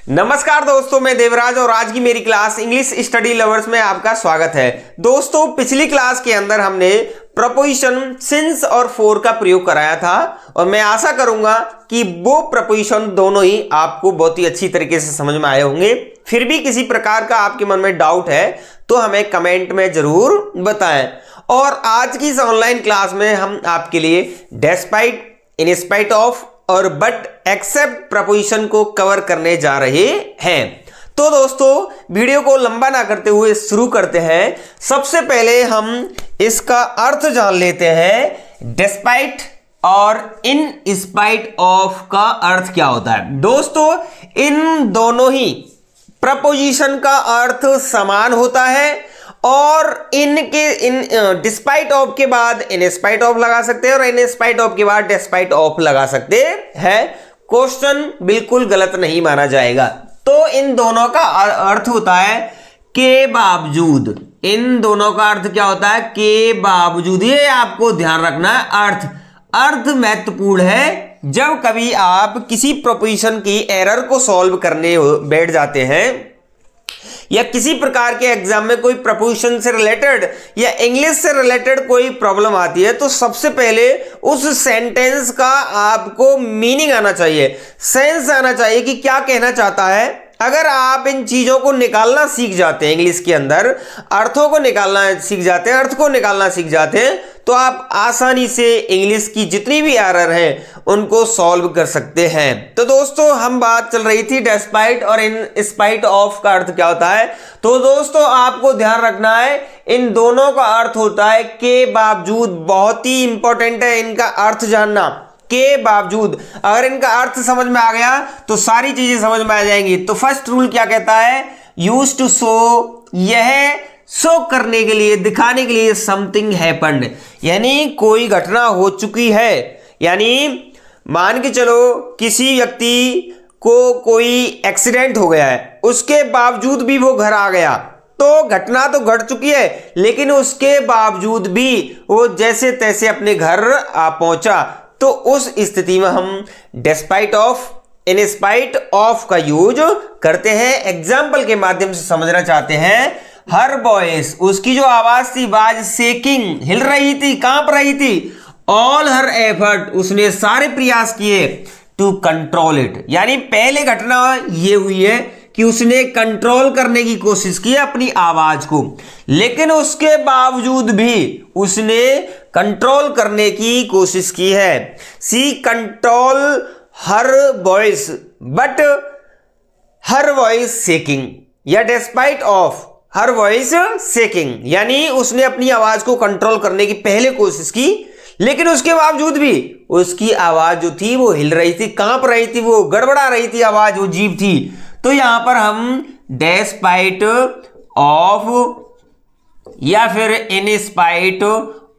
नमस्कार दोस्तों, मैं देवराज और आज की मेरी क्लास इंग्लिश स्टडी लवर्स में आपका स्वागत है। दोस्तों, पिछली क्लास के अंदर हमने प्रपोजिशन सिंस और फॉर का प्रयोग कराया था और मैं आशा करूंगा कि वो प्रपोजिशन दोनों ही आपको बहुत ही अच्छी तरीके से समझ में आए होंगे। फिर भी किसी प्रकार का आपके मन में डाउट है तो हमें कमेंट में जरूर बताएं। और आज की इस ऑनलाइन क्लास में हम आपके लिए डेस्पाइट, इन स्पाइट ऑफ और बट एक्सेप्ट प्रपोजिशन को कवर करने जा रहे हैं। तो दोस्तों, वीडियो को लंबा ना करते हुए शुरू करते हैं। सबसे पहले हम इसका अर्थ जान लेते हैं। डिस्पाइट और इन स्पाइट ऑफ का अर्थ क्या होता है। दोस्तों, इन दोनों ही प्रपोजिशन का अर्थ समान होता है और इन डिस्पाइट ऑफ के बाद इन स्पाइट ऑफ लगा सकते हैं और इन स्पाइट ऑफ के बाद डिस्पाइट ऑफ लगा सकते हैं। क्वेश्चन बिल्कुल गलत नहीं माना जाएगा। तो इन दोनों का अर्थ होता है के बावजूद। इन दोनों का अर्थ क्या होता है? के बावजूद। ये आपको ध्यान रखना है। अर्थ महत्वपूर्ण है। जब कभी आप किसी प्रोपोजिशन की एरर को सॉल्व करने बैठ जाते हैं या किसी प्रकार के एग्जाम में कोई प्रपोजिशन से रिलेटेड या इंग्लिश से रिलेटेड कोई प्रॉब्लम आती है तो सबसे पहले उस सेंटेंस का आपको मीनिंग आना चाहिए, सेंस आना चाहिए कि क्या कहना चाहता है। अगर आप इन चीजों को निकालना सीख जाते हैं, इंग्लिश के अंदर अर्थों को निकालना सीख जाते हैं, अर्थ को निकालना सीख जाते हैं, तो आप आसानी से इंग्लिश की जितनी भी एरर हैं उनको सॉल्व कर सकते हैं। तो दोस्तों, हम बात चल रही थी डेस्पाइट और इन स्पाइट ऑफ का अर्थ क्या होता है। तो दोस्तों, आपको ध्यान रखना है, इन दोनों का अर्थ होता है के बावजूद। बहुत ही इंपॉर्टेंट है इनका अर्थ जानना। के बावजूद अगर इनका अर्थ समझ में आ गया तो सारी चीजें समझ में आ जाएंगी। तो फर्स्ट रूल क्या कहता है? यूज टू शो, यह शो करने के लिए, दिखाने के लिए समथिंग हैपेंड, यानी कोई घटना हो चुकी है। यानी मान के चलो किसी व्यक्ति को कोई एक्सीडेंट हो गया है, उसके बावजूद भी वो घर आ गया, तो घटना तो घट चुकी है लेकिन उसके बावजूद भी वो जैसे तैसे अपने घर आ पहुंचा। तो उस स्थिति में हम despite of, in spite of का यूज करते हैं। एग्जाम्पल के माध्यम से समझना चाहते हैं। हर वॉइस, उसकी जो आवाज थी, वाज शेकिंग, हिल रही थी, कांप रही थी। ऑल हर एफर्ट, उसने सारे प्रयास किए टू कंट्रोल इट, यानी पहले घटना ये हुई है कि उसने कंट्रोल करने की कोशिश की अपनी आवाज को, लेकिन उसके बावजूद भी उसने कंट्रोल करने की कोशिश की है। She control her voice but her voice shaking, या despite of her voice shaking, यानी उसने अपनी आवाज को कंट्रोल करने की पहले कोशिश की लेकिन उसके बावजूद भी उसकी आवाज जो थी वो हिल रही थी, कांप रही थी, वो गड़बड़ा रही थी, आवाज वो अजीब थी। तो यहां पर हम डिस्पाइट ऑफ या फिर इन स्पाइट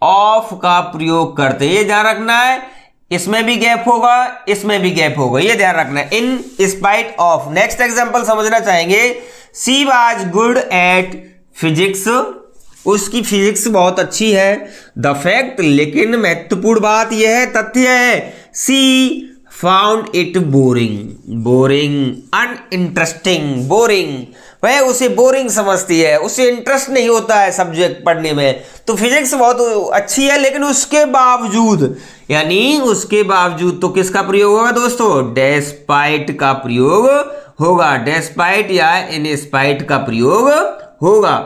ऑफ का प्रयोग करते हैं। ये ध्यान रखना है। इसमें भी गैप होगा, इसमें भी गैप होगा, ये ध्यान रखना है। In spite of. Next example समझना चाहेंगे। She was good at physics, उसकी फिजिक्स बहुत अच्छी है। द फैक्ट, लेकिन महत्वपूर्ण बात यह है, तथ्य है, she found it boring, uninteresting. Boring, वह उसे बोरिंग समझती है, उसे इंटरेस्ट नहीं होता है सब्जेक्ट पढ़ने में। तो फिजिक्स बहुत अच्छी है लेकिन उसके बावजूद, यानी उसके बावजूद तो किसका प्रयोग होगा दोस्तों? डिस्पाइट का प्रयोग होगा। डिस्पाइट या इन स्पाइट का प्रयोग होगा।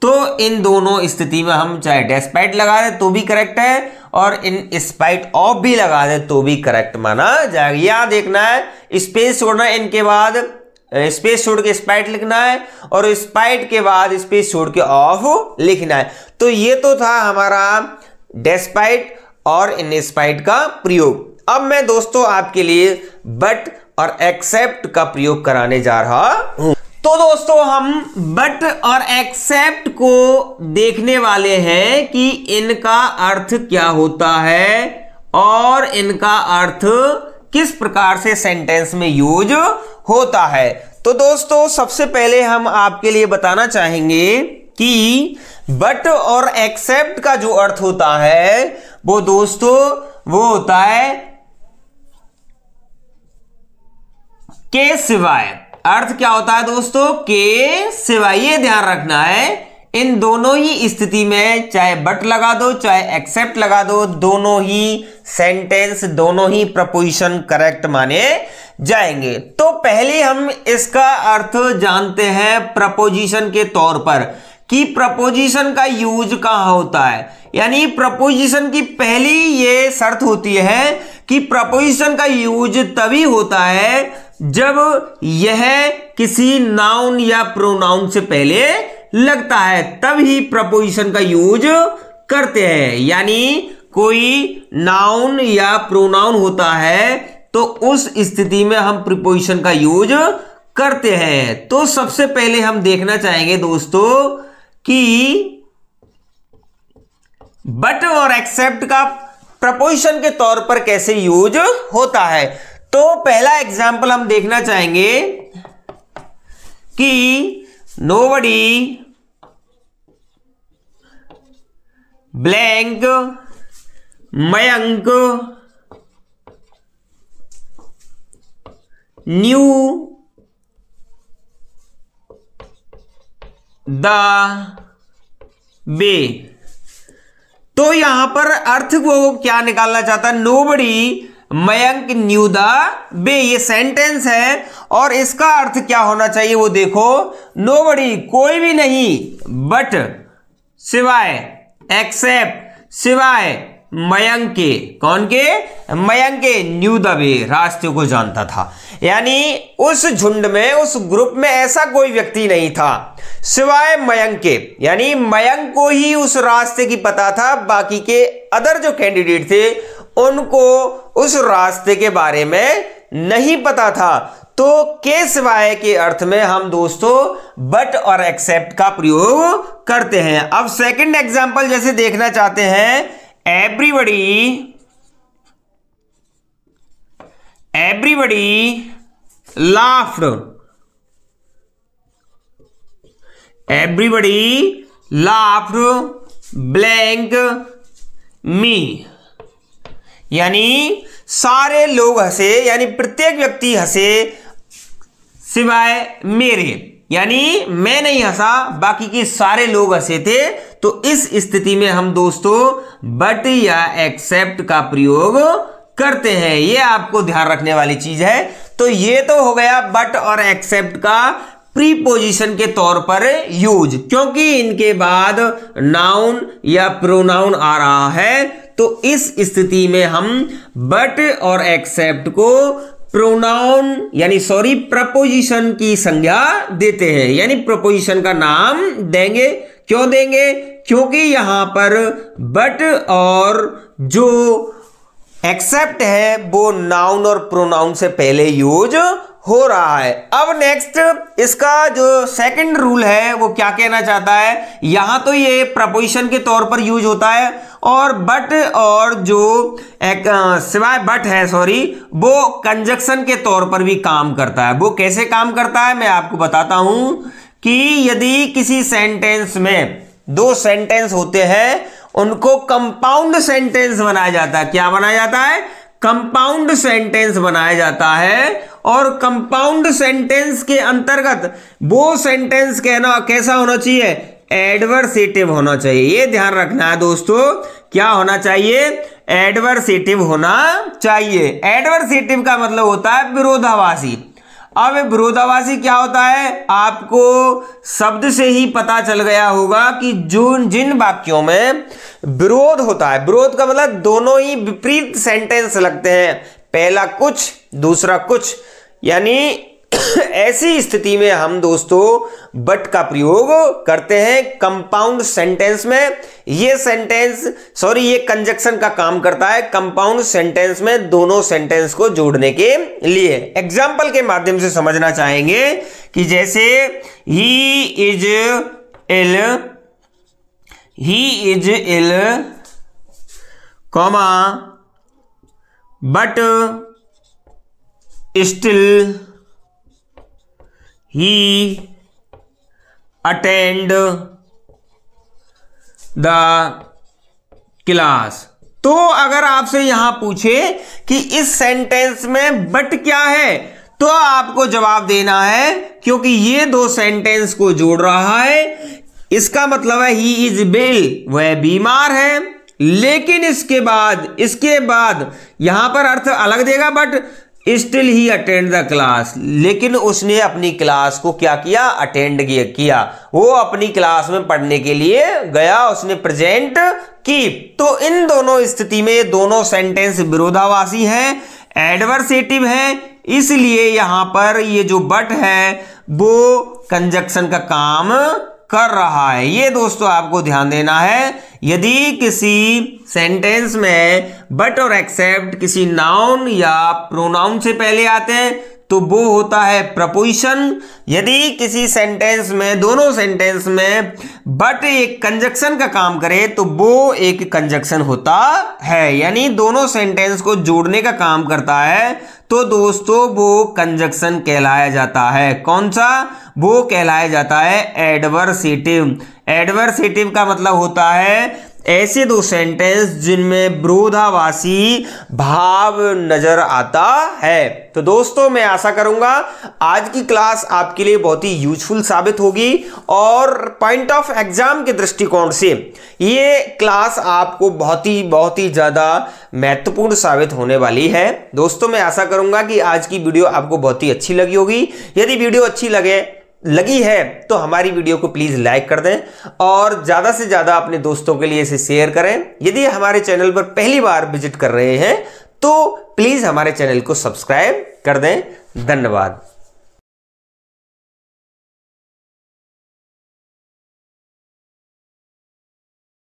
तो इन दोनों स्थिति में हम चाहे डिस्पाइट लगा दे तो भी करेक्ट है और इन स्पाइट ऑफ भी लगा दे तो भी करेक्ट माना जाएगा। यहां देखना है, स्पेस छोड़ना है, इनके बाद स्पेस छोड़ के स्पाइट लिखना है और स्पाइट के बाद स्पेस छोड़ के ऑफ लिखना है। तो ये तो था हमारा डिस्पाइट और इन स्पाइट का प्रयोग। अब मैं दोस्तों आपके लिए बट और एक्सेप्ट का प्रयोग कराने जा रहा हूं। तो दोस्तों, हम बट और एक्सेप्ट को देखने वाले हैं कि इनका अर्थ क्या होता है और इनका अर्थ किस प्रकार से सेंटेंस में यूज होता है। तो दोस्तों, सबसे पहले हम आपके लिए बताना चाहेंगे कि बट और एक्सेप्ट का जो अर्थ होता है वो दोस्तों वो होता है के सिवाय। अर्थ क्या होता है दोस्तों, के सिवाय। ये ध्यान रखना है, इन दोनों ही स्थिति में चाहे बट लगा दो चाहे एक्सेप्ट लगा दो, दोनों ही सेंटेंस, दोनों ही प्रपोजिशन करेक्ट माने जाएंगे। तो पहले हम इसका अर्थ जानते हैं प्रपोजिशन के तौर पर कि प्रपोजिशन का यूज कहां होता है। यानी प्रपोजिशन की पहली ये शर्त होती है कि प्रपोजिशन का यूज तभी होता है जब यह किसी नाउन या प्रोनाउन से पहले लगता है, तब ही प्रपोजिशन का यूज करते हैं। यानी कोई नाउन या प्रोनाउन होता है तो उस स्थिति में हम प्रीपोजिशन का यूज करते हैं। तो सबसे पहले हम देखना चाहेंगे दोस्तों कि बट और एक्सेप्ट का प्रपोजिशन के तौर पर कैसे यूज होता है। तो पहला एग्जाम्पल हम देखना चाहेंगे कि nobody blank Mayank knew the way. तो यहां पर अर्थ को क्या निकालना चाहता है, nobody Mayank knew the way, ये सेंटेंस है और इसका अर्थ क्या होना चाहिए वो देखो। नोबडी कोई भी नहीं, बट सिवाय, एक्सेप्ट सिवाय, मयंक के, कौन के, मयंक के, न्यू द वे, रास्ते को जानता था। यानी उस झुंड में, उस ग्रुप में ऐसा कोई व्यक्ति नहीं था सिवाय मयंक के, यानी मयंक को ही उस रास्ते की पता था, बाकी के अदर जो कैंडिडेट थे उनको उस रास्ते के बारे में नहीं पता था। तो के सिवाय के अर्थ में हम दोस्तों बट और एक्सेप्ट का प्रयोग करते हैं। अब सेकंड एग्जांपल जैसे देखना चाहते हैं, everybody laughed, everybody laughed blank me, यानी सारे लोग हंसे, यानी प्रत्येक व्यक्ति हंसे सिवाय मेरे, यानी मैं नहीं हंसा, बाकी के सारे लोग हंसे थे। तो इस स्थिति में हम दोस्तों बट या एक्सेप्ट का प्रयोग करते हैं। ये आपको ध्यान रखने वाली चीज है। तो ये तो हो गया बट और एक्सेप्ट का प्रीपोजिशन के तौर पर यूज, क्योंकि इनके बाद नाउन या प्रोनाउन आ रहा है। तो इस स्थिति में हम बट और एक्सेप्ट को प्रोनाउन यानी प्रपोजिशन की संज्ञा देते हैं, यानी प्रपोजिशन का नाम देंगे। क्यों देंगे? क्योंकि यहां पर बट और जो एक्सेप्ट है वो नाउन और प्रोनाउन से पहले यूज हो रहा है। अब नेक्स्ट इसका जो सेकंड रूल है वो क्या कहना चाहता है, यहां तो ये प्रपोजिशन के तौर पर यूज होता है और बट और जो सिवाय बट है वो कंजक्शन के तौर पर भी काम करता है। वो कैसे काम करता है मैं आपको बताता हूं कि यदि किसी सेंटेंस में दो सेंटेंस होते हैं उनको कंपाउंड सेंटेंस बनाया जाता है। क्या बनाया जाता है? कंपाउंड सेंटेंस बनाया जाता है। और कंपाउंड सेंटेंस के अंतर्गत वो सेंटेंस कहना कैसा होना चाहिए? एडवर्सेटिव होना चाहिए। ये ध्यान रखना है दोस्तों, क्या होना चाहिए? एडवर्सेटिव होना चाहिए। एडवर्सेटिव का मतलब होता है विरोधाभासी। अब विरोधाभासी क्या होता है? आपको शब्द से ही पता चल गया होगा कि जिन वाक्यों में विरोध होता है, विरोध का मतलब दोनों ही विपरीत सेंटेंस लगते हैं, पहला कुछ दूसरा कुछ, यानी ऐसी स्थिति में हम दोस्तों बट का प्रयोग करते हैं कंपाउंड सेंटेंस में। ये कंजक्शन का काम करता है कंपाउंड सेंटेंस में, दोनों सेंटेंस को जोड़ने के लिए। एग्जाम्पल के माध्यम से समझना चाहेंगे कि जैसे he is ill comma but still he attend the class। तो अगर आपसे यहां पूछे कि इस सेंटेंस में बट क्या है, तो आपको जवाब देना है, क्योंकि ये दो सेंटेंस को जोड़ रहा है। इसका मतलब है ही इज इल, वह बीमार है, लेकिन इसके बाद यहां पर अर्थ अलग देगा, but still he attend the class, लेकिन उसने अपनी क्लास को क्या किया, अटेंड किया, वो अपनी क्लास में पढ़ने के लिए गया, उसने प्रेजेंट की। तो इन दोनों स्थिति में दोनों सेंटेंस विरोधाभासी हैं, एडवर्सेटिव है, इसलिए यहां पर ये जो बट है वो कंजक्शन का काम कर रहा है। ये दोस्तों आपको ध्यान देना है, यदि किसी सेंटेंस में बट और एक्सेप्ट किसी नाउन या प्रोनाउन से पहले आते हैं तो वो होता है प्रपोजिशन। यदि किसी सेंटेंस में, दोनों सेंटेंस में बट एक कंजक्शन का काम करे तो वो एक कंजक्शन होता है, यानी दोनों सेंटेंस को जोड़ने का काम करता है, तो दोस्तों वो कंजक्शन कहलाया जाता है। कौन सा? वो कहलाया जाता है एडवर्सेटिव। एडवर्सेटिव का मतलब होता है ऐसे दो सेंटेंस जिनमें विरोधाभासी भाव नजर आता है। तो दोस्तों मैं आशा करूंगा आज की क्लास आपके लिए बहुत ही यूजफुल साबित होगी, और पॉइंट ऑफ एग्जाम के दृष्टिकोण से ये क्लास आपको बहुत ही ज़्यादा महत्वपूर्ण साबित होने वाली है। दोस्तों मैं आशा करूंगा कि आज की वीडियो आपको बहुत ही अच्छी लगी होगी। यदि वीडियो अच्छी लगी है तो हमारी वीडियो को प्लीज लाइक कर दें और ज्यादा से ज्यादा अपने दोस्तों के लिए इसे शेयर करें। यदि हमारे चैनल पर पहली बार विजिट कर रहे हैं तो प्लीज हमारे चैनल को सब्सक्राइब कर दें। धन्यवाद।